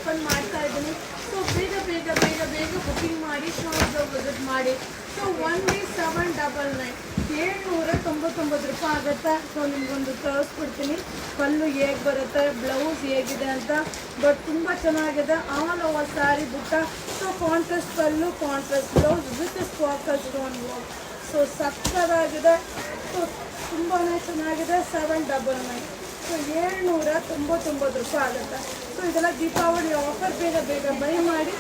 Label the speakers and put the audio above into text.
Speaker 1: Open ಮಾಡ್ತಾ ಇದ್ದೀನಿ. So ಬೇಗ ಬೇಗ ಬೇಗ ಬೇಗ ಬುಕಿಂಗ್ ಮಾಡಿ, ಶಾಪ್ ವಿಸಿಟ್ ಮಾಡಿ. ಸೊ ಒನ್ಲಿ 799 799 ರೂಪಾಯಿ ಆಗುತ್ತೆ. ಸೊ ನಿಮ್ಗೊಂದು ತೋರಿಸ್ಬಿಡ್ತೀನಿ ಪಲ್ಲು ಹೇಗೆ ಬರುತ್ತೆ, ಬ್ಲೌಸ್ ಹೇಗಿದೆ ಅಂತ. ಬಟ್ ತುಂಬ ಚೆನ್ನಾಗಿದೆ. ಆಲ್ ಓವರ್ ಸ್ಯಾರಿ ಬುಟ್ಟ. So contrast pallu, contrast blouse with sparkle stone work. So ಸಕ್ಕತ್ತಾಗಿದೆ. ಸೊ ತುಂಬಾ ಚೆನ್ನಾಗಿದೆ. 799. ಸೊ 799 ರೂಪಾಯಿ ಆಗುತ್ತೆ. ಸೊ ಇದೆಲ್ಲ ದೀಪಾವಳಿ ಆಫರ್. ಬೇಗ ಬೇಗ ಬೈ ಮಾಡಿ.